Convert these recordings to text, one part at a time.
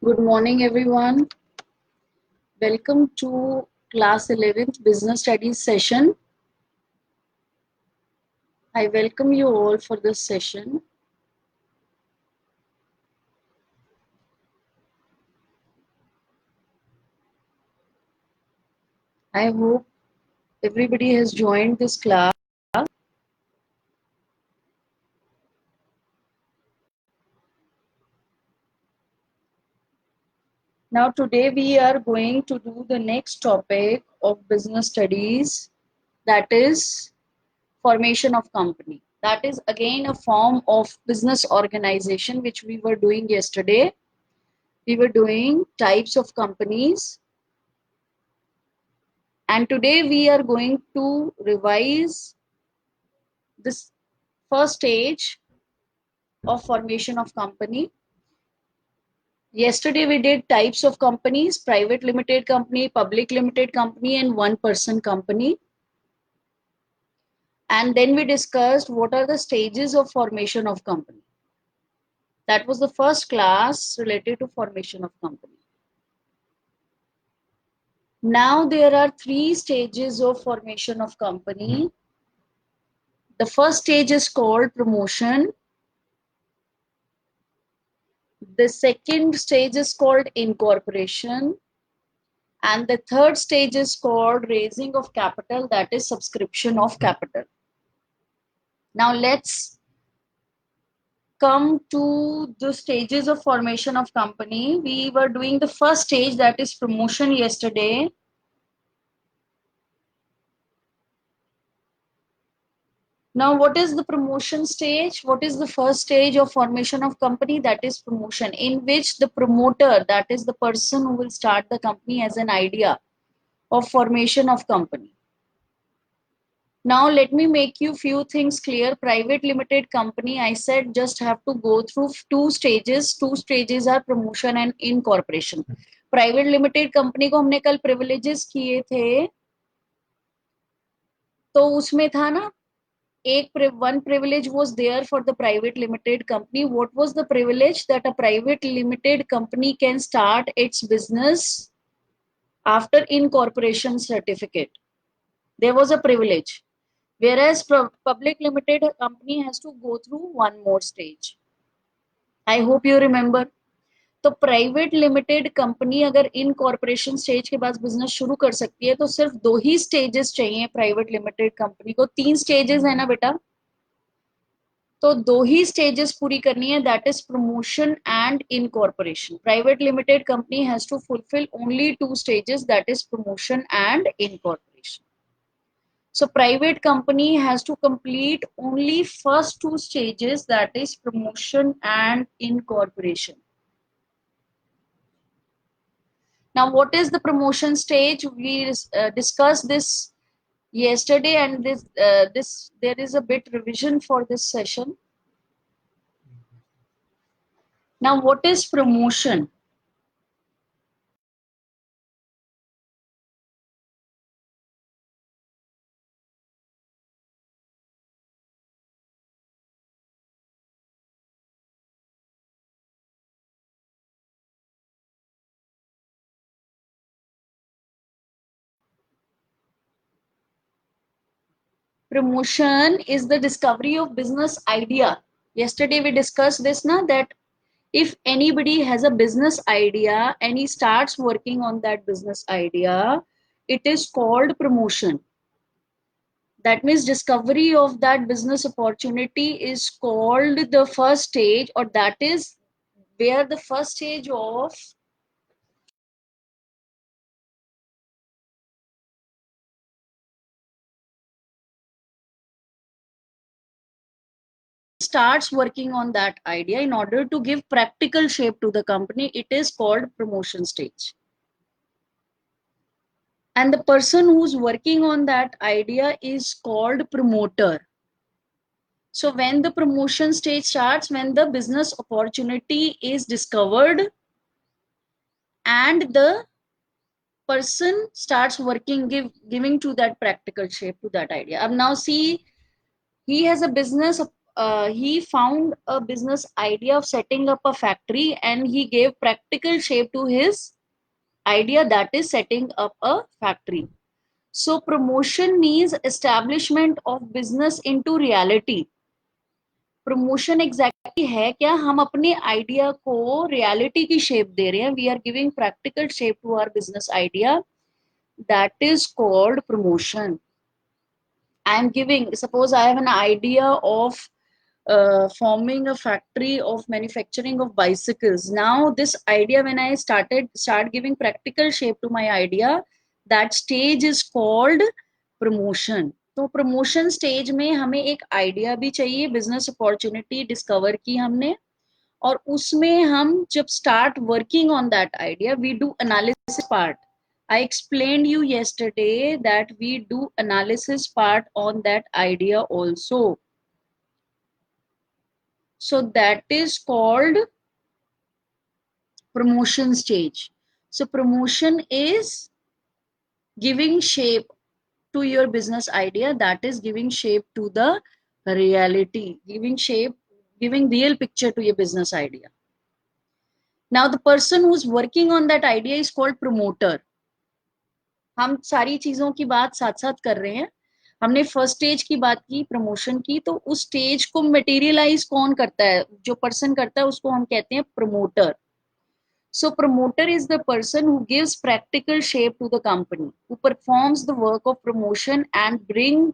Good morning, everyone. Welcome to class 11th business studies session. I welcome you all for this session. I hope everybody has joined this class. Now, today we are going to do the next topic of business studies, that is formation of company. That is again a form of business organization which we were doing yesterday. We were doing types of companies, and today we are going to revise this first stage of formation of company. Yesterday we did types of companies: private limited company, public limited company, and one person company. And then we discussed what are the stages of formation of company. That was the first class related to formation of company. Now there are three stages of formation of company. The first stage is called promotion. The second stage is called incorporation. And the third stage is called raising of capital, that is subscription of capital. Now let's come to the stages of formation of company. We were doing the first stage, that is promotion, yesterday. Now, what is the promotion stage? What is the first stage of formation of company? That is promotion, in which the promoter, that is the person who will start the company, has an idea of formation of company. Now, let me make you few things clear. Private limited company, I said, just have to go through two stages. Two stages are promotion and incorporation. Private limited company को हमने कल privileges किए थे, तो उसमें था ना one privilege was there for the private limited company. What was the privilege? That a private limited company can start its business after incorporation certificate. There was a privilege. Whereas public limited company has to go through one more stage. I hope you remember. तो private limited company अगर incorporation stage के बाद business शुरू कर सकती है, तो सिर्फ दो ही स्टेजेस चाहिए प्राइवेट लिमिटेड कंपनी को. तीन स्टेजेस है ना बेटा, तो दो ही स्टेजेस पूरी करनी है, that is promotion and incorporation. Private limited company has to fulfil only two stages, that is promotion and incorporation. So private company has to complete only first two stages, that is promotion and incorporation. Now, what is the promotion stage? We discussed this yesterday, and this there is a bit revision for this session. Now, what is promotion? Promotion is the discovery of business idea. Yesterday we discussed this now, that if anybody has a business idea and he starts working on that business idea, it is called promotion. That means discovery of that business opportunity is called the first stage, or that is where the first stage of starts working on that idea in order to give practical shape to the company. It is called promotion stage. And the person who's working on that idea is called promoter. So when the promotion stage starts, when the business opportunity is discovered and the person starts working, giving to that practical shape to that idea. Now see, he has a business he found a business idea of setting up a factory, and he gave practical shape to his idea, that is setting up a factory. So promotion means establishment of business into reality. Promotion exactly है क्या, हम अपने idea को reality की shape दे रहे हैं, we are giving practical shape to our business idea, that is called promotion. I am giving, suppose I have an idea of forming a factory of manufacturing of bicycles. Now this idea, when I start giving practical shape to my idea, that stage is called promotion. तो promotion stage में हमें एक idea भी चाहिए, business opportunity discover की हमने, और उसमें हम जब start working on that idea, we do analysis part. I explained you yesterday that we do analysis part on that idea also. So that is called promotion stage. So promotion is giving shape to your business idea, that is giving shape to the reality, giving shape, giving real picture to your business idea. Now the person who's working on that idea is called promoter. हम सारी चीजों की बात साथ साथ कर रहे हैं. हमने फर्स्ट स्टेज की बात की, प्रमोशन की, तो उस स्टेज को मटेरियलाइज कौन करता है, जो पर्सन करता है उसको हम कहते हैं promoter. So promoter is the person who gives practical shape to the company, who performs the work of promotion and bring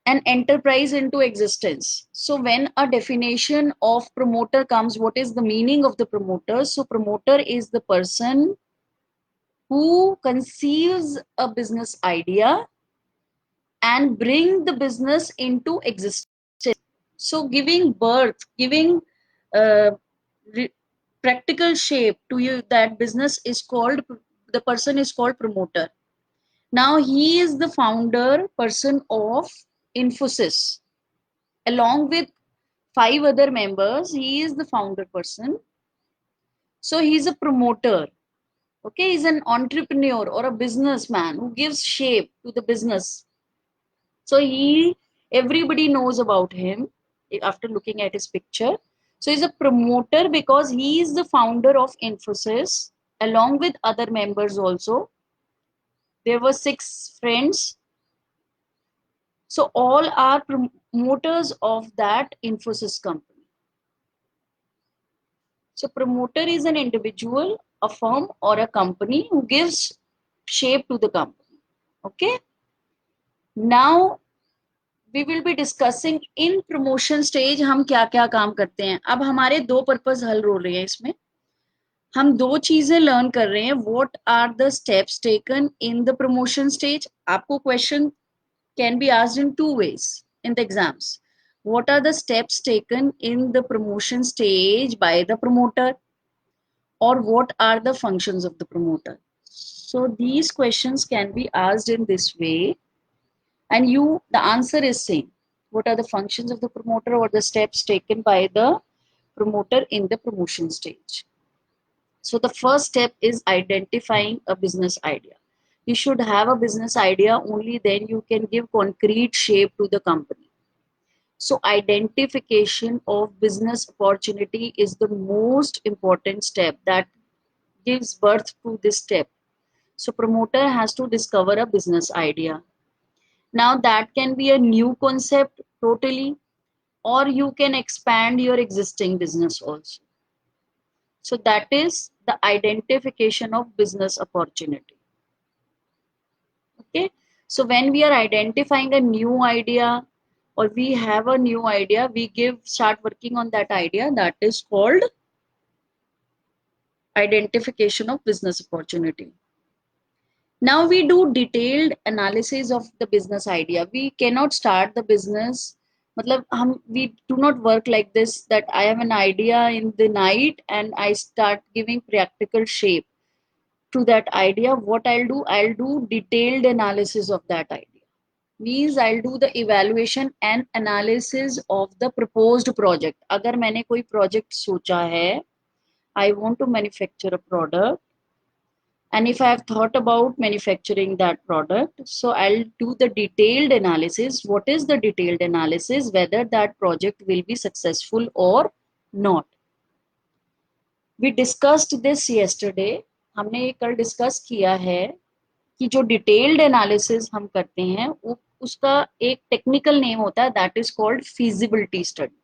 an enterprise into existence. So when a definition of promoter comes, what is the meaning of the promoter? So promoter is the person who conceives a business idea and bring the business into existence. So giving birth, giving practical shape to you, that business is called, the person is called promoter. Now he is the founder person of Infosys. Along with 5 other members, he is the founder person. So he is a promoter. Okay, he's an entrepreneur or a businessman who gives shape to the business. So everybody knows about him after looking at his picture. So he's a promoter because he is the founder of Infosys along with other members also. There were 6 friends. So all are promoters of that Infosys company. So promoter is an individual, a firm or a company who gives shape to the company. Okay. Now we will be discussing in promotion stage हम क्या क्या काम करते हैं. अब हमारे 2 purpose हल हो रहे हैं इसमें. हम 2 चीजें लर्न कर रहे हैं. What are the steps taken in the promotion stage? आपको question can be asked in 2 ways in the exams. What are the steps taken in the promotion stage by the promoter? Or what are the functions of the promoter? So these questions can be asked in this way, and the answer is same. What are the functions of the promoter or the steps taken by the promoter in the promotion stage? So the first step is identifying a business idea. You should have a business idea, only then you can give concrete shape to the company. So identification of business opportunity is the most important step that gives birth to this step. So promoter has to discover a business idea. Now that can be a new concept totally, or you can expand your existing business also. So that is the identification of business opportunity. Okay. So when we are identifying a new idea, or we have a new idea, we start working on that idea. That is called identification of business opportunity. Now we do detailed analysis of the business idea. We cannot start the business. We do not work like this, that I have an idea in the night and I start giving practical shape to that idea. What I'll do detailed analysis of that idea. Means I'll do the evaluation and analysis of the proposed project. अगर मैंने कोई project सोचा है, I want to manufacture a product, And if I have thought about manufacturing that product, so I'll do the detailed analysis. What is the detailed analysis? Whether that project will be successful or not. We discussed this yesterday. हमने ये कल discuss किया है कि जो detailed analysis हम करते हैं उसका एक टेक्निकल नेम होता है, that is called feasibility study.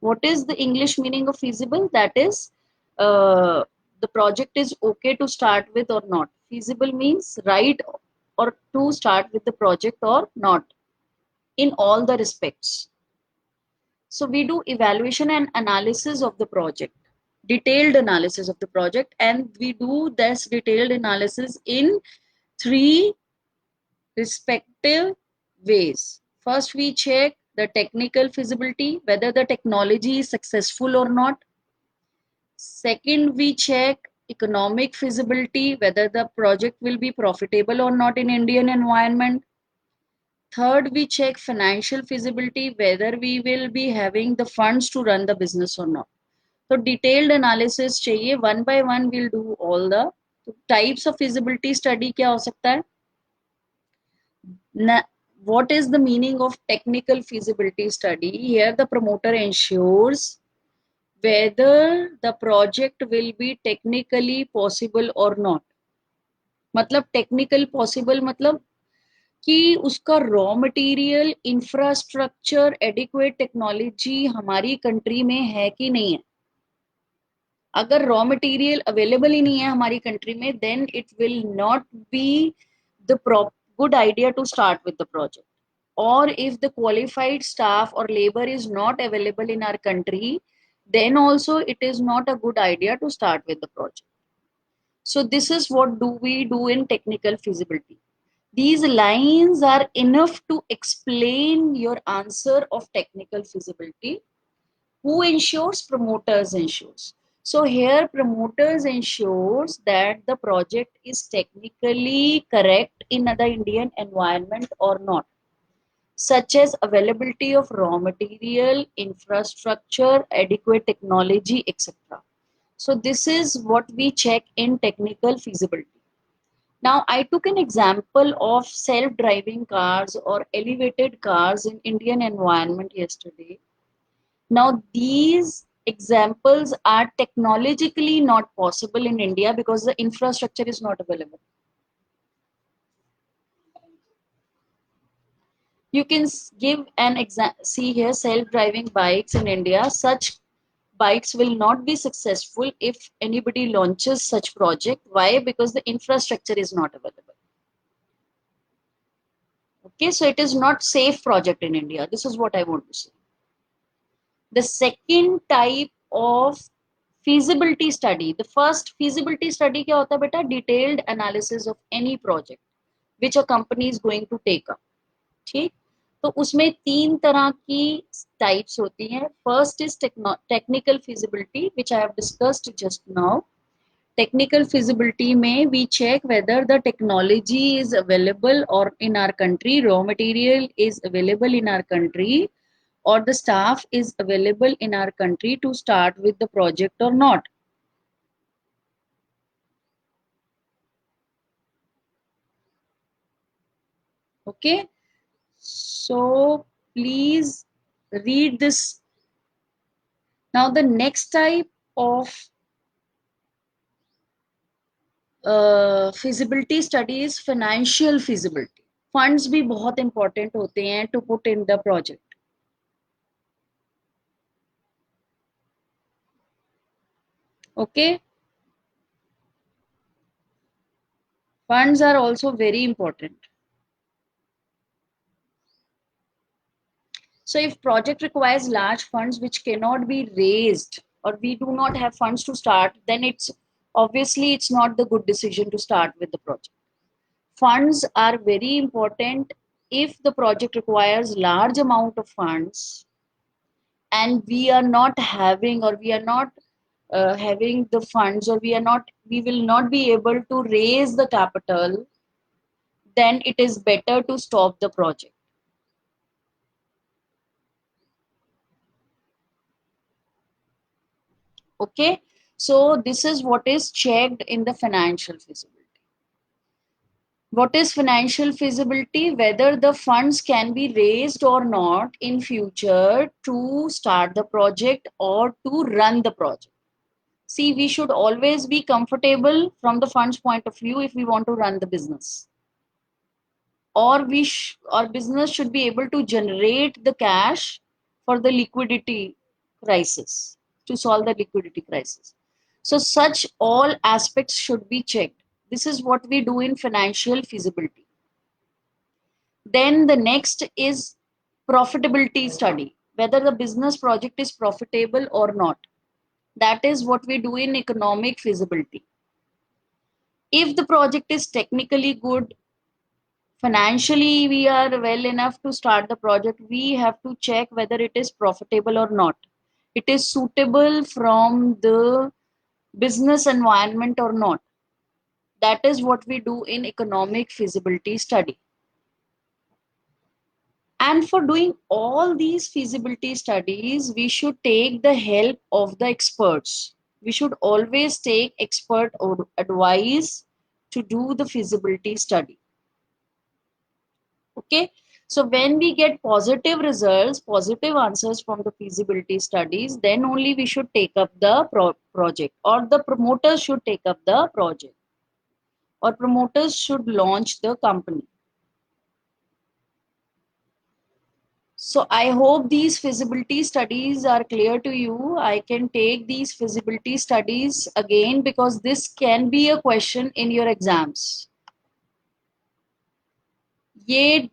What is the English meaning of feasible? That is, the project is okay to start with or not. Feasible means right or to start with the project or not in all the respects. So we do evaluation and analysis of the project, detailed analysis of the project, and we do this detailed analysis in three respective ways. First, we check the technical feasibility, whether the technology is successful or not. Second, we check economic feasibility, whether the project will be profitable or not in Indian environment. Third, we check financial feasibility, whether we will be having the funds to run the business or not. So detailed analysis चाहिए. One by one we'll do all the types of feasibility study. क्या हो सकता है? What is the meaning of technical feasibility study? Here the promoter ensures whether the project will be technically possible or not. मतलब technical possible मतलब कि उसका raw material, infrastructure, adequate technology हमारी country में है कि नहीं है. अगर रॉ मटेरियल अवेलेबल ही नहीं है हमारी कंट्री में, then it will not be the good idea to start with the project. Or if the qualified staff or labor is not available in our country, then also it is not a good idea to start with the project. So this is what do we do in technical feasibility. These lines are enough to explain your answer of technical feasibility. Who ensures? Promoters ensures. So here promoters ensures that the project is technically correct in the Indian environment or not, such as availability of raw material, infrastructure, adequate technology, etc. So this is what we check in technical feasibility. Now, I took an example of self-driving cars or elevated cars in Indian environment yesterday. Now, these examples are technologically not possible in India because the infrastructure is not available. You can give an example. See here, self-driving bikes in India. Such bikes will not be successful if anybody launches such project. Why? Because the infrastructure is not available. Okay, so it is not safe project in India. This is what I want to say. The second type of feasibility study, the first feasibility study क्या होता है बेटा? Detailed analysis of any project which a company is going to take up. ठीक, तो उसमें तीन तरह की टाइप्स होती हैं. First is technical feasibility which I have discussed just now. Technical feasibility में we check whether the technology is available और in our country, raw material is available in our country, or the staff is available in our country to start with the project or not. Okay, so please read this. Now the next type of feasibility study is financial feasibility. Funds भी बहुत important होते हैं to put in the project. Okay, funds are also very important. So if project requires large funds which cannot be raised, or we do not have funds to start, then it's obviously it's not the good decision to start with the project. Funds are very important. If the project requires large amount of funds and we are not having, or we are not having the funds, or we will not be able to raise the capital, then it is better to stop the project. Okay, so this is what is checked in the financial feasibility. What is financial feasibility? Whether the funds can be raised or not in future to start the project or to run the project. See, we should always be comfortable from the funds point of view if we want to run the business. Or our business should be able to generate the cash for the liquidity crisis, to solve the liquidity crisis. So such all aspects should be checked. This is what we do in financial feasibility. Then the next is profitability study, whether the business project is profitable or not. That is what we do in economic feasibility. If the project is technically good, financially we are well enough to start the project, we have to check whether it is profitable or not. It is suitable from the business environment or not. That is what we do in economic feasibility study. And for doing all these feasibility studies, we should take the help of the experts. We should always take expert or advice to do the feasibility study. Okay. So when we get positive results, positive answers from the feasibility studies, then only we should take up the project, or the promoters should take up the project, or promoters should launch the company. So I hope these feasibility studies are clear to you. I can take these feasibility studies again because this can be a question in your exams. ये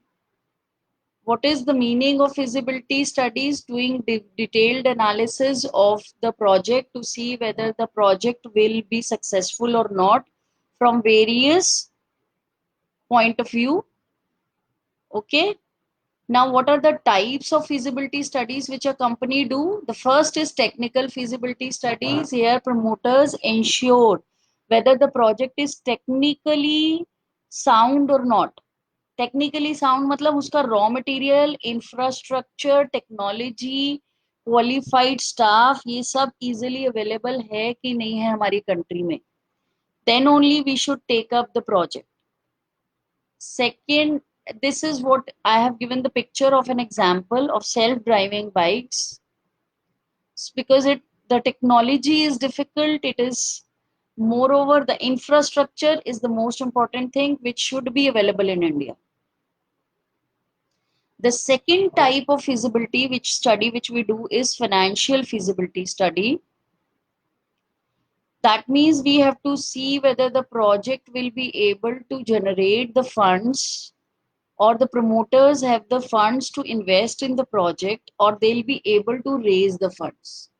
what is the meaning of feasibility studies? Doing detailed analysis of the project to see whether the project will be successful or not from various point of view. Okay. Now, what are the types of feasibility studies which a company do? The first is technical feasibility studies. Here, promoters ensure whether the project is technically sound or not. Technically sound मतलब उसका raw material, infrastructure, technology, qualified staff, ये सब easily available है कि नहीं है हमारी country में. Then only we should take up the project. Second, this is what I have given the picture of an example of self-driving bikes. Because the technology is difficult, it is moreover the infrastructure is the most important thing which should be available in India. The second type of feasibility which we do is financial feasibility study. That means we have to see whether the project will be able to generate the funds, or the promoters have the funds to invest in the project, or they'll be able to raise the funds.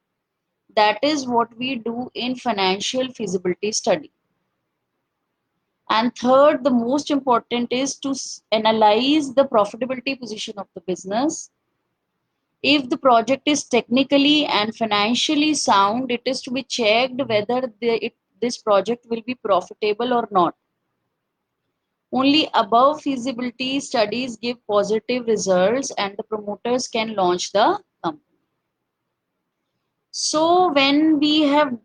That is what we do in financial feasibility study. And third, the most important is to analyze the profitability position of the business. If the project is technically and financially sound, it is to be checked whether this project will be profitable or not. Only above feasibility studies give positive results and the promoters can launch the company. So when we have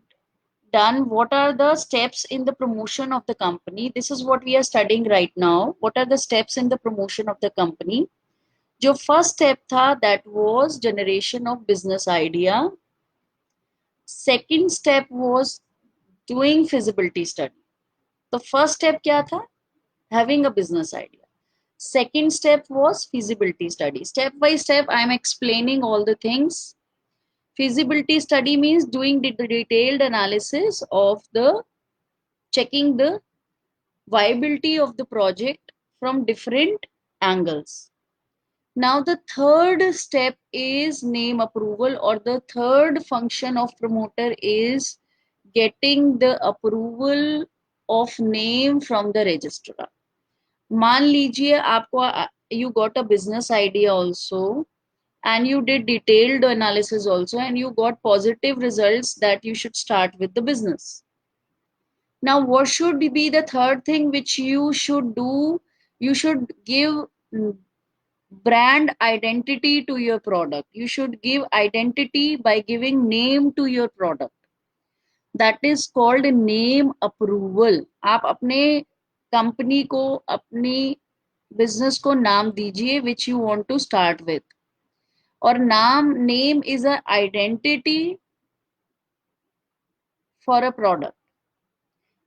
done what are the steps in the promotion of the company, this is what we are studying right now. What are the steps in the promotion of the company? जो first step था, that was generation of business idea. Second step was doing feasibility study. The first step क्या था? Having a business idea. Second step was feasibility study. Step by step, I am explaining all the things. Feasibility study means doing the detailed analysis of the checking the viability of the project from different angles. Now the third step is name approval, or the third function of promoter is getting the approval of name from the registrar. मान लीजिए आपको you got a business idea also and you did detailed analysis also and you got positive results that you should start with the business. Now what should be the third thing which you should do? You should give brand identity to your product. You should give identity by giving name to your product. That is called name approval. आप अपने company को, अपनी business को नाम दीजिए which you want to start with. और name is a identity for a product.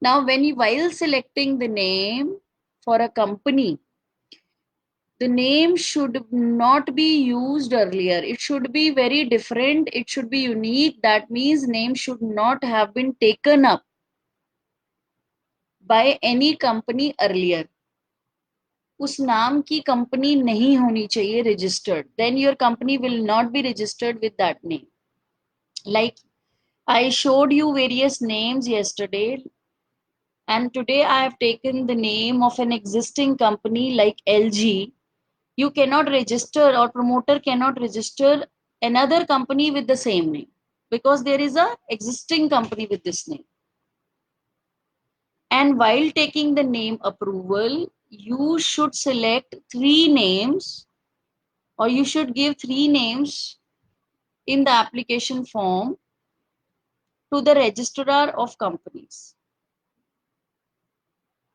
Now, while selecting the name for a company, the name should not be used earlier. It should be very different. It should be unique. That means name should not have been taken up by any company earlier. उस नाम की company नहीं होनी चाहिए registered. Then your company will not be registered with that name. Like I showed you various names yesterday. And today I have taken the name of an existing company like LG. You cannot register, or promoter cannot register another company with the same name because there is a existing company with this name. And while taking the name approval, you should select 3 names, or you should give 3 names in the application form to the registrar of companies.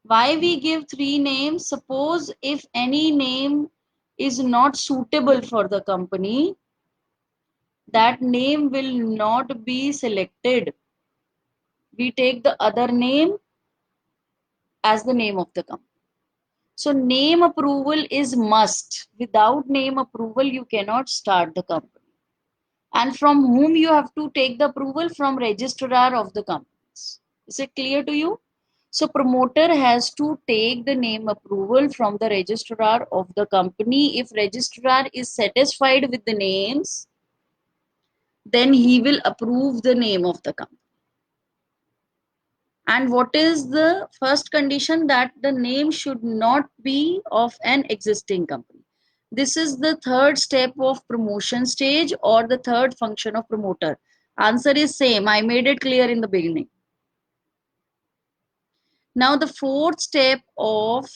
Why we give 3 names? Suppose if any name is not suitable for the company, that name will not be selected. We take the other name as the name of the company. So name approval is must. Without name approval, you cannot start the company. And from whom you have to take the approval? From registrar of the companies. Is it clear to you? So promoter has to take the name approval from the registrar of the company. If registrar is satisfied with the names, then he will approve the name of the company. And what is the first condition? That the name should not be of an existing company. This is the third step of promotion stage, or the third function of promoter. Answer is same. I made it clear in the beginning. Now the fourth step of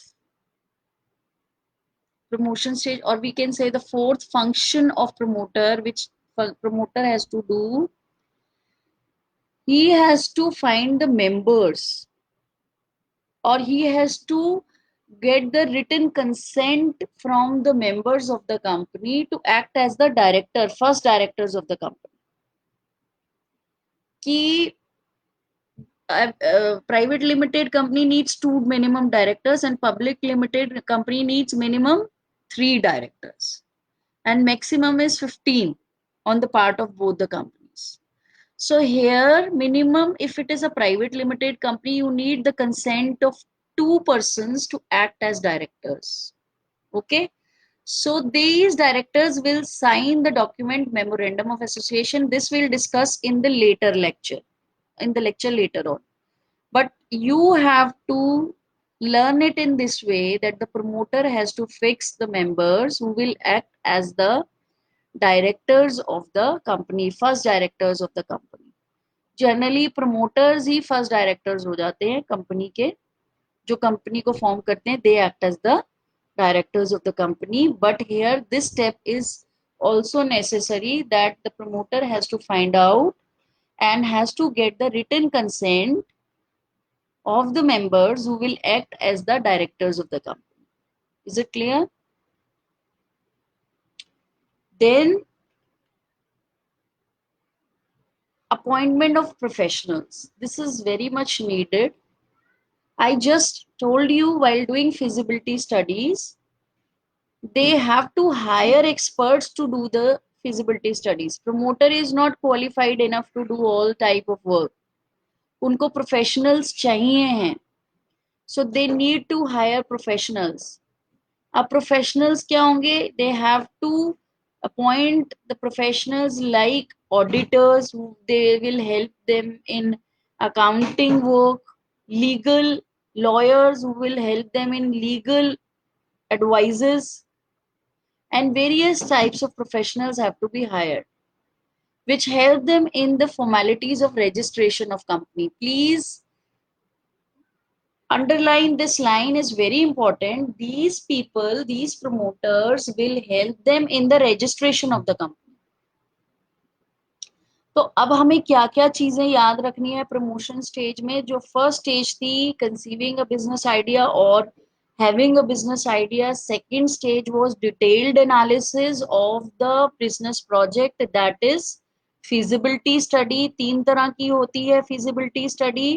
promotion stage, or we can say the fourth function of promoter, which promoter has to do, he has to find the members, or he has to get the written consent from the members of the company to act as the director, first directors of the company. कि private limited company needs 2 minimum directors, and public limited company needs minimum 3 directors, and maximum is 15 on the part of both the companies. So here minimum, if it is a private limited company, you need the consent of 2 persons to act as directors. Okay, so these directors will sign the document memorandum of association. This we'll discuss in the later lecture, in the lecture later on. But you have to learn it in this way, that the promoter has to fix the members who will act as the directors of the company, first directors of the company. Generally promoters he first directors हो जाते हैं company के, जो company को form करते हैं, they act as the directors of the company. But here this step is also necessary, that the promoter has to find out and has to get the written consent of the members who will act as the directors of the company. Is it clear? Then appointment of professionals. This is very much needed. I just told you, while doing feasibility studies, they have to hire experts to do the feasibility studies. Promoter is not qualified enough to do all type of work. उनको professionals चाहिए हैं. So they need to hire professionals. अब professionals क्या होंगे? They have to appoint the professionals like auditors, who they will help them in accounting work, legal lawyers who will help them in legal advices, and various types of professionals have to be hired, which help them in the formalities of registration of company. Please underline this line, is very important. These people, these promoters will help them in the registration of the company. तो अब हमें क्या क्या चीजें याद रखनी है promotion stage में? जो फर्स्ट स्टेज थी कंसीविंग अ बिजनेस आइडिया और having a business idea, second stage was detailed analysis of the business project, that is feasibility study. तीन तरह की होती है feasibility study,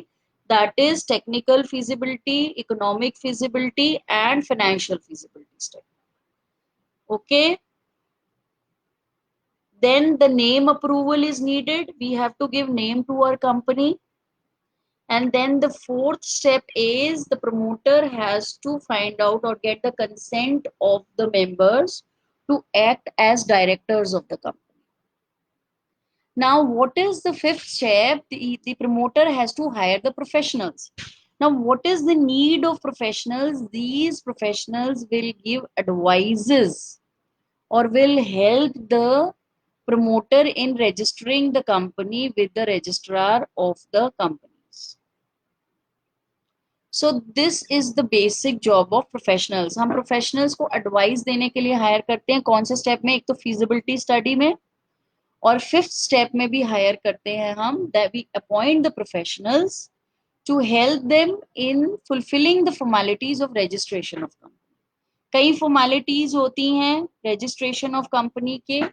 that is technical feasibility, economic feasibility and financial feasibility study. Okay, then the name approval is needed. We have to give name to our company. And then the fourth step is the promoter has to find out or get the consent of the members to act as directors of the company. Now, what is the fifth step? The promoter has to hire the professionals. Now, what is the need of professionals? These professionals will give advices or will help the promoter in registering the company with the registrar of the companies. So this is the basic job of professionals. हम professionals को advice देने के लिए hire करते हैं कौन से step में? एक तो feasibility study में, और fifth step में भी hire करते हैं हम, that we appoint the professionals to help them in fulfilling the formalities of registration of company. कई formalities होती हैं registration of company के,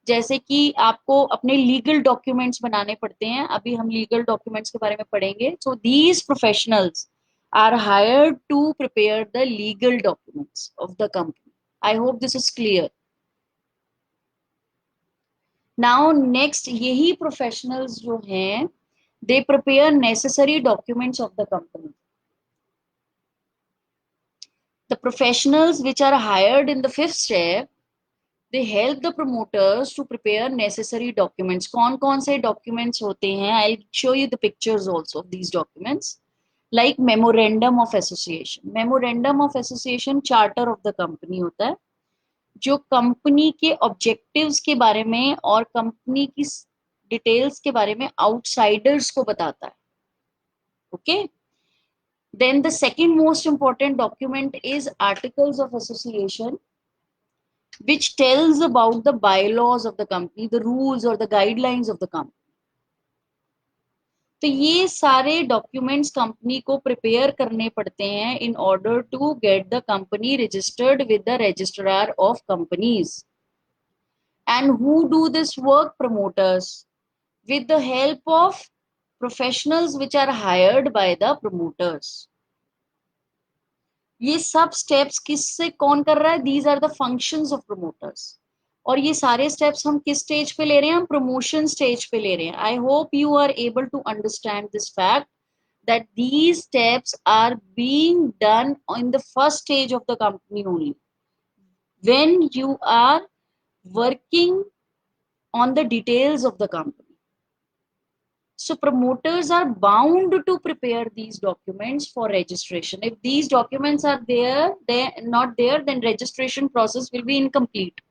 जैसे कि आपको अपने लीगल डॉक्यूमेंट्स बनाने पड़ते हैं, अभी हम लीगल डॉक्यूमेंट्स के बारे में पढ़ेंगे. So these professionals are hired to prepare the legal documents of the company. I hope this is clear. Now next, यही प्रोफेशनल्स जो हैं they prepare necessary documents of the company. The professionals which are hired in the fifth step, they help the promoters to prepare necessary documents. कौन कौन से documents होते हैं? I'll show you the pictures also of these documents. Like memorandum of association. Memorandum of association charter of the company होता है, जो company के objectives के बारे में और कंपनी की डिटेल्स के बारे में आउटसाइडर्स को बताता है. Okay, then the second most important document is articles of association, which tells about the bylaws of the company, the rules or the guidelines of the company. तो ये सारे डॉक्यूमेंट्स कंपनी को प्रिपेयर करने पड़ते हैं in order to get the company registered with the registrar of companies. And who do this work? Promoters, with the help of professionals which are hired by the promoters. ये सब steps किससे कौन कर रहा है? These are the functions of promoters. और ये सारे स्टेप्स हम किस स्टेज पे ले रहे हैं? हम प्रमोशन स्टेज पे ले रहे हैं. I hope you are able to understand this fact that these steps are being done in the first stage of the company only, when you are working on the details of the company. So promoters are bound to prepare these documents for registration. If these documents are there, they not there, then registration process will be incomplete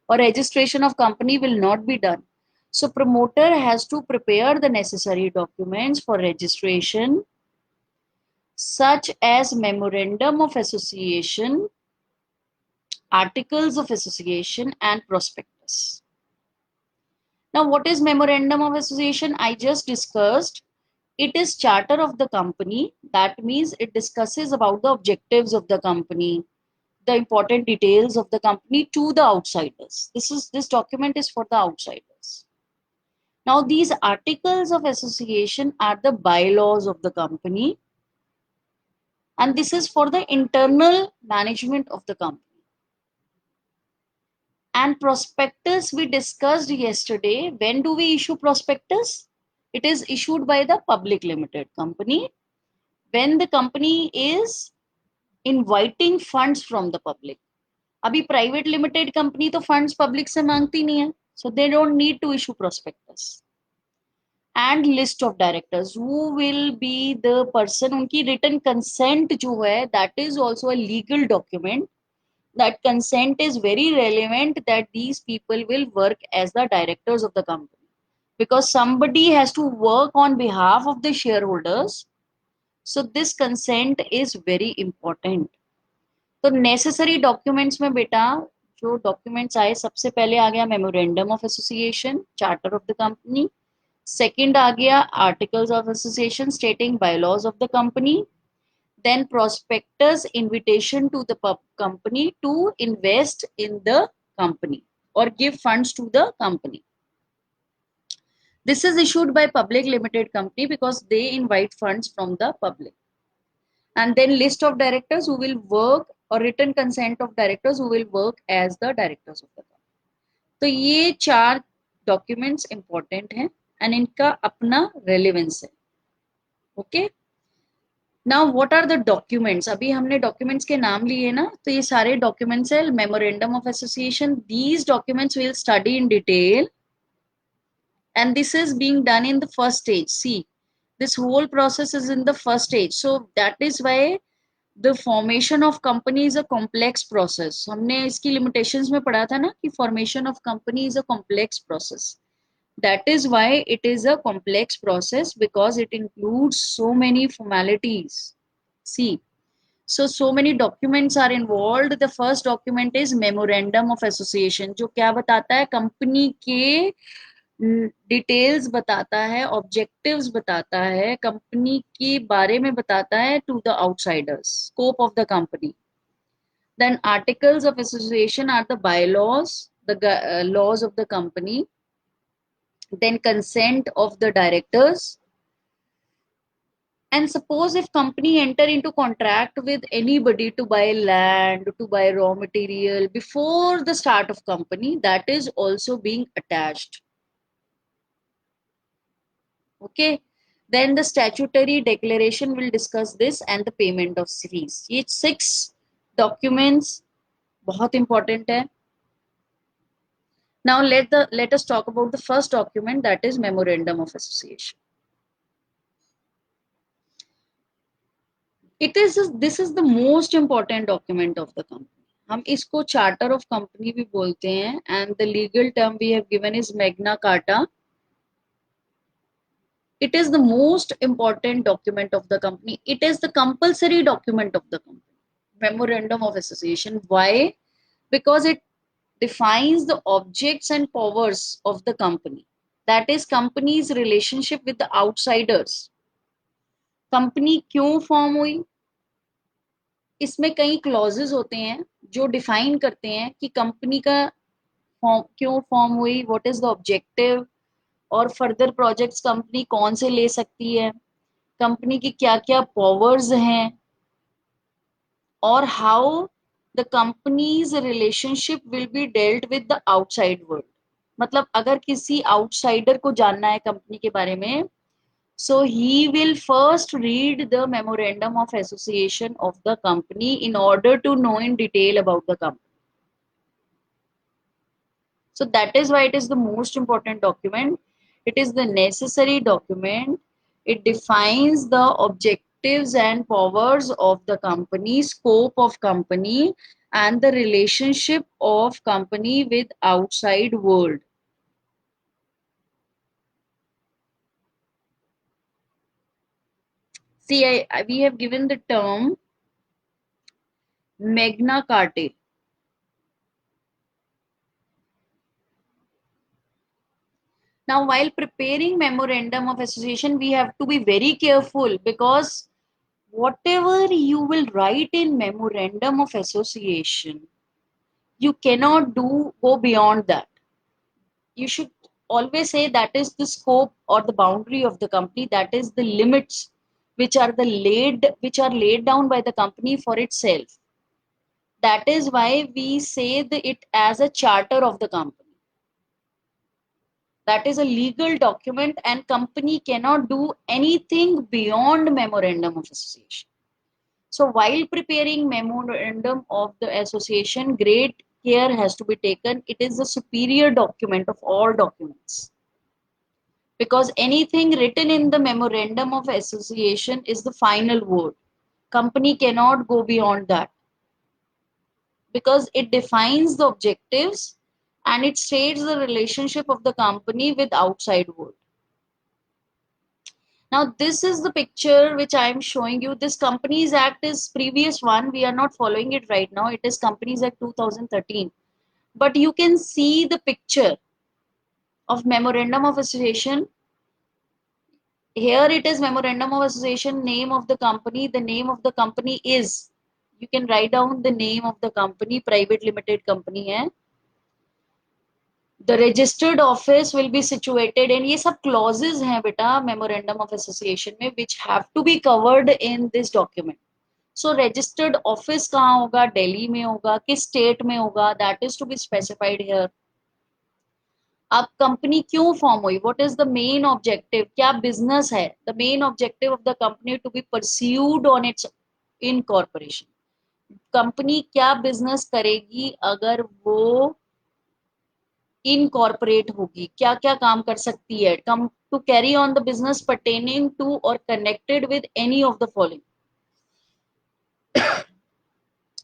or registration of company will not be done. So promoter has to prepare the necessary documents for registration, such as memorandum of association, articles of association, and prospectus. Now, what is memorandum of association? I just discussed. It is charter of the company. That means it discusses about the objectives of the company, the important details of the company to the outsiders. This document is for the outsiders. Now, these articles of association are the bylaws of the company, and this is for the internal management of the company. And prospectus we discussed yesterday. When do we issue prospectus? It is issued by the public limited company when the company is inviting funds from the public. अभी private limited company तो funds public से मांगती नहीं है, so they don't need to issue prospectus. And list of directors, who will be the person, उनकी written consent जो है, that is also a legal document. That consent is very relevant that these people will work as the directors of the company, because somebody has to work on behalf of the shareholders. So this consent is very important. तो necessary documents में बेटा जो documents आए, सबसे पहले आ गया memorandum of association, charter of the company. Second आ गया articles of association stating bylaws of the company. Then prospectus invitation to the company to invest in the company or give funds to the company. This is issued by public limited company because they invite funds from the public. And then list of directors who will work or written consent of directors who will work as the directors of the company. तो ये 4 documents important हैं and इनका अपना relevance है. Okay. Now what are the documents. अभी हमने documents के नाम लिए ना, तो ये सारे डॉक्यूमेंट्स है. Memorandum of association, these documents will study in detail and this is being done in the first stage. See, this whole process is in the first stage, so that is why the formation of company is a complex process. हमने इसकी limitations में पढ़ा था ना कि formation of company is a complex process. That is why it is a complex process because it includes so many formalities. See, so many documents are involved. The first document is memorandum of association, जो क्या बताता है, company के details बताता है, objectives बताता है, company के बारे में बताता है to the outsiders, scope of the company. Then articles of association are the bylaws, the laws of the company. Then consent of the directors. And suppose if company enter into contract with anybody to buy land, to buy raw material before the start of company, that is also being attached. Okay. Then the statutory declaration will discuss this and the payment of fees. ये 6 documents बहुत important है. Now let us talk about the first document, that is memorandum of association. This is the most important document of the company. हम इसको charter of company भी बोलते हैं and the legal term we have given is Magna Carta. It is the most important document of the company. It is the compulsory document of the company. Memorandum of association. Why? Because it defines the objects and powers of the company. That is company's relationship with the outsiders. Company क्यों form हुई, इसमें कई clauses होते हैं जो define करते हैं कि कंपनी का क्यों फॉर्म हुई, व्हाट इज द ऑब्जेक्टिव, और फर्दर प्रोजेक्ट्स कंपनी कौन से ले सकती है, कंपनी की क्या क्या पावर्स हैं, और how the companies relationship will be dealt with the outside world. मतलब अगर किसी आउटसाइडर को जानना है कंपनी के बारे में, so he will first read the memorandum of association of the company in order to know in detail about the company. So that is why it is the most important document. It is the necessary document. It defines the objectives and powers of the company, scope of company, and the relationship of company with outside world. See, we have given the term Magna Carta. Now, while preparing memorandum of association, we have to be very careful because whatever you will write in memorandum of association, you cannot go beyond that. You should always say that is the scope or the boundary of the company, that is the limits which are laid down by the company for itself. That is why we say it as a charter of the company. That is a legal document and company cannot do anything beyond memorandum of association. So while preparing memorandum of the association, great care has to be taken. It is the superior document of all documents. Because anything written in the memorandum of association is the final word. Company cannot go beyond that. Because it defines the objectives and it states the relationship of the company with outside world. Now, this is the picture which I am showing you. This Companies Act is previous one. We are not following it right now. It is Companies Act 2013. but you can see the picture of memorandum of association. Here it is memorandum of association, name of the company. The name of the company is, you can write down the name of the company, private limited company है. The registered office will be situated, and ये सब clauses हैं बेटा memorandum of association में, which have to be covered in this document. So registered office कहाँ होगा, दिल्ली में होगा, किस स्टेट में होगा, that is to be specified here. अब कंपनी क्यों फॉर्म हुई, what is the main objective, क्या बिजनेस है, the main objective of the company to be pursued on its incorporation. Company क्या बिजनेस करेगी अगर वो इनकॉर्पोरेट होगी, क्या क्या काम कर सकती है, come to carry on the business pertaining to or connected with any of the following,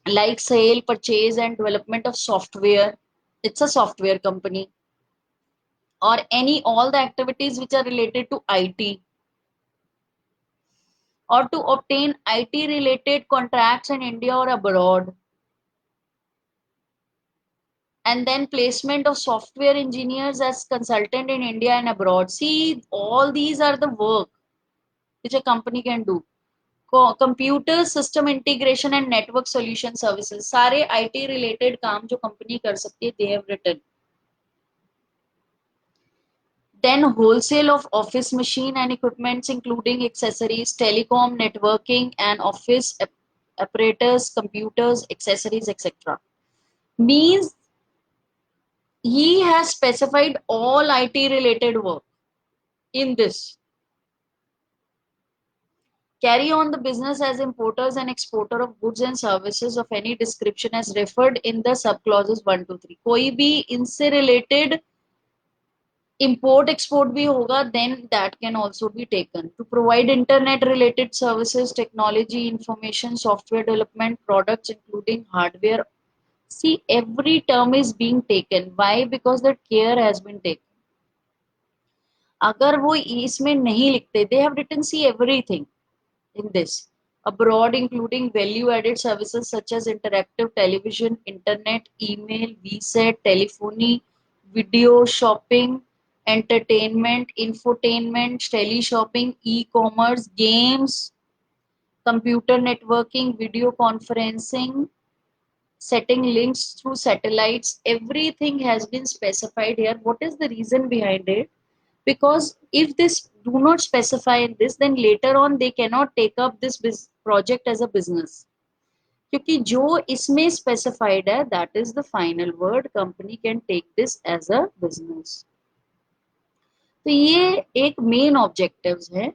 like sale, purchase and development of software, it's a software company, or any all the activities which are related to IT, or to obtain IT related contracts in India or abroad, and then placement of software engineers as consultant in India and abroad. See, all these are the work which a company can do. Computer system integration and network solution services, सारे IT related काम जो company कर सकती है, they have written. Then wholesale of office machine and equipments including accessories, telecom, networking and office apparatus, computers, accessories, etc. Means he has specified all IT related work in this. Carry on the business as importers and exporter of goods and services of any description as referred in the subclauses 1 to 3. कोई भी इनसे related import export भी होगा, then that can also be taken. To provide internet related services, technology, information, software development, products including hardware. See, every term is being taken. Why? Because the care has been taken. अगर वो इसमें नहीं लिखते, they have written see everything in this. Abroad including value added services such as interactive television, internet, email, vset, telephony, video shopping, entertainment, infotainment, tele shopping, e-commerce, games, computer networking, video conferencing, setting links through satellites, everything has been specified here. What is the reason behind it? Because if this do not specify in this, then later on they cannot take up this project as a business. क्योंकि जो इसमें specified है, that is the final word, company can take this as a business. तो ये एक main objectives है,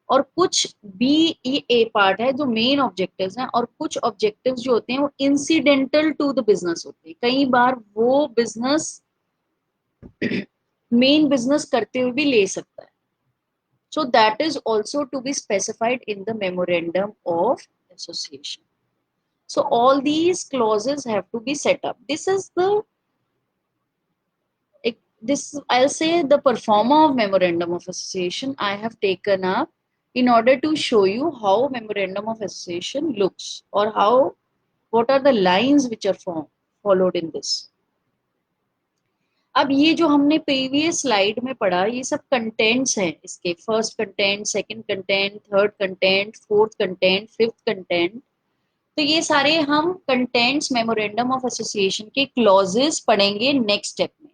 और कुछ बी ए पार्ट है जो मेन ऑब्जेक्टिव्स हैं, और कुछ ऑब्जेक्टिव्स जो होते हैं वो इंसिडेंटल टू द बिजनेस होते हैं. कई बार वो बिजनेस मेन बिजनेस करते हुए भी ले सकता है. So that is also to be specified in the memorandum of association. So all these clauses have to be set up. This is the, this I'll say the performer of memorandum of association I have taken up in order to show you how memorandum of association looks, or how, what are the lines which are followed in this. अब ये जो हमने previous slide में पढ़ा, ये सब contents हैं इसके. First content, second content, third content, fourth content, fifth content. तो ये सारे हम कंटेंट्स मेमोरेंडम ऑफ एसोसिएशन के क्लॉजेस पढ़ेंगे नेक्स्ट स्टेप में.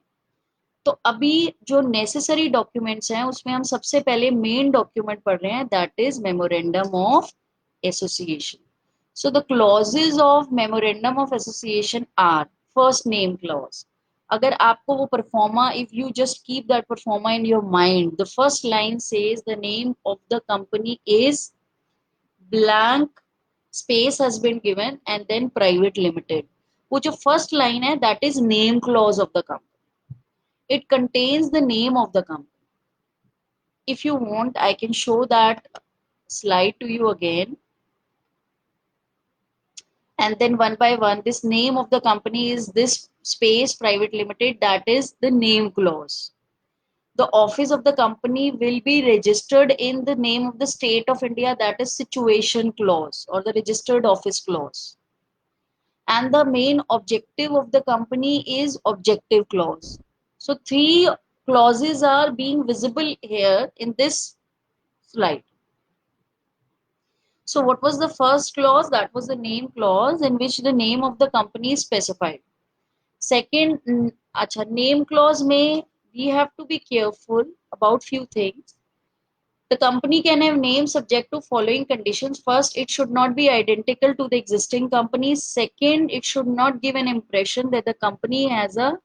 तो अभी जो नेसेसरी डॉक्यूमेंट्स हैं उसमें हम सबसे पहले मेन डॉक्यूमेंट पढ़ रहे हैं, that is memorandum of association. So the clauses of memorandum of association are, first name clause. अगर आपको वो proforma, if you just keep that proforma in your mind, the first line says the name of the company is blank, space has been given and then private limited. वो जो first line है that is name clause of the company. It contains the name of the company. If you want, I can show that slide to you again. And then one by one, this name of the company is this space private limited, that is the name clause. The office of the company will be registered in the name of the state of India, that is situation clause or the registered office clause. and the main objective of the company is objective clause. So three clauses are being visible here in this slide. So what was the first clause? That was the name clause in which the name of the company is specified. Second, acha, name clause may we have to be careful about few things. The company can have names subject to following conditions. First, it should not be identical to the existing companies. Second, it should not give an impression that the company has a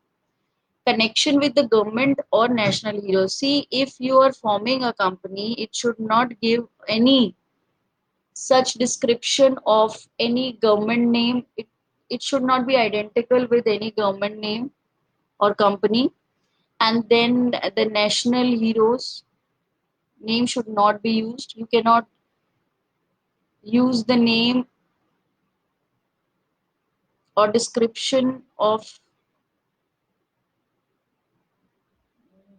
connection with the government or national heroes. See, if you are forming a company, it should not give any such description of any government name. It should not be identical with any government name or company. And then the national heroes name should not be used. You cannot use the name or description of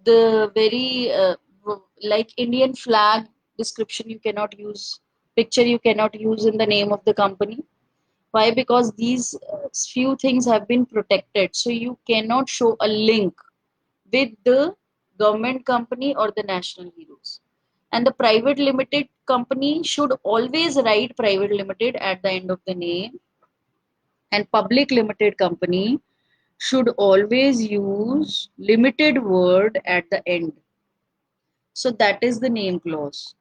the very like Indian flag description you cannot use, picture you cannot use in the name of the company. Why? Because these few things have been protected, so you cannot show a link with the government company or the national heroes. And the private limited company should always write private limited at the end of the name, and public limited company should always use limited word at the end. So that is the name clause.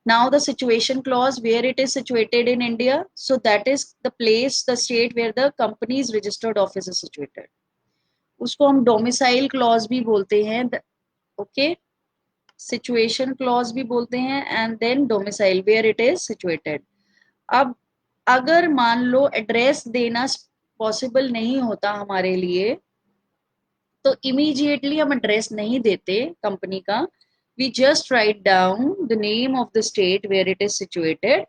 Now the situation clause, where it is situated in India. So that is the place, the state where the company's registered office is situated. उसको हम domicile clause भी बोलते हैं. Okay, situation clause भी बोलते हैं, and then domicile where it is situated. अब अगर मान लो एड्रेस देना पॉसिबल नहीं होता हमारे लिए, तो इमीडिएटली हम एड्रेस नहीं देते कंपनी का. We just write down the name of the state where it is situated,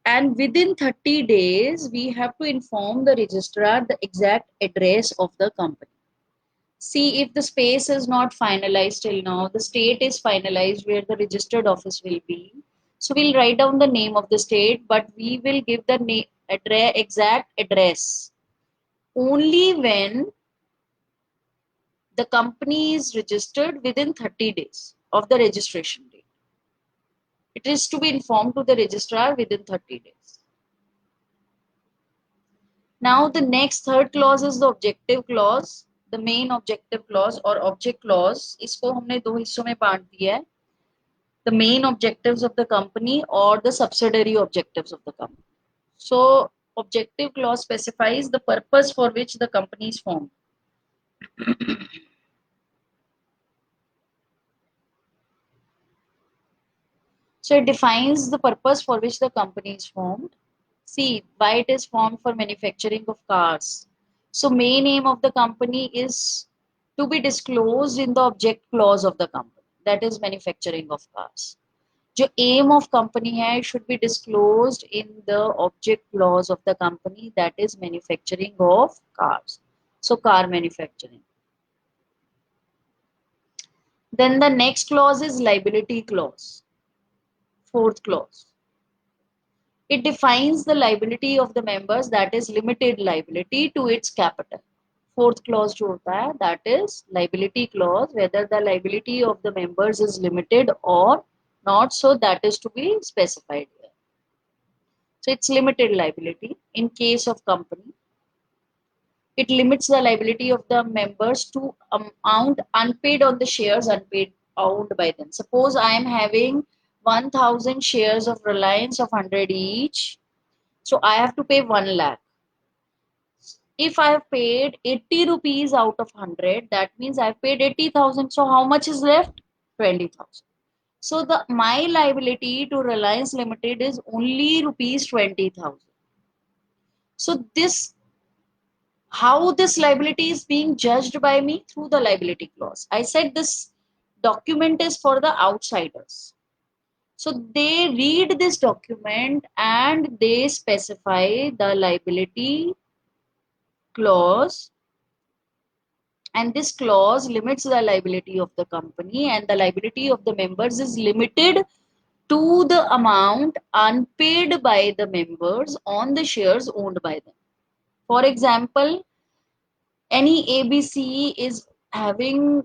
and within 30 days we have to inform the registrar the exact address of the company. See, if the space is not finalized till now, the state is finalized where the registered office will be. So we'll write down the name of the state, but we will give the exact address only when the company is registered within 30 days of the registration date. It is to be informed to the registrar within 30 days. Now the next third clause is the objective clause. The main objective clause or object clause, इसको हमने दो हिस्सों में बांट दिया है. The main objectives of the company or the subsidiary objectives of the company. So objective clause specifies the purpose for which the company is formed. So it defines the purpose for which the company is formed. See, why it is formed: for manufacturing of cars. So main aim of the company is to be disclosed in the object clause of the company. That is manufacturing of cars. जो aim of company है, should be disclosed in the object clause of the company, that is manufacturing of cars. So car manufacturing. Then the next clause is liability clause. Fourth clause. It defines the liability of the members, that is limited liability to its capital. Fourth clause जो होता है, that is liability clause, whether the liability of the members is limited or not, so that is to be specified here. So it's limited liability in case of company. It limits the liability of the members to amount unpaid on the shares unpaid owned by them. Suppose I am having 1000 shares of Reliance of 100 each. So I have to pay 1 lakh. If I have paid 80 rupees out of 100, that means I have paid 80,000. So how much is left? 20,000. So my liability to Reliance Limited is only rupees 20,000. So how this liability is being judged by me? Through the liability clause. I said this document is for the outsiders. So they read this document and they specify the liability clause, and this clause limits the liability of the company, and the liability of the members is limited to the amount unpaid by the members on the shares owned by them. For example, any ABC is having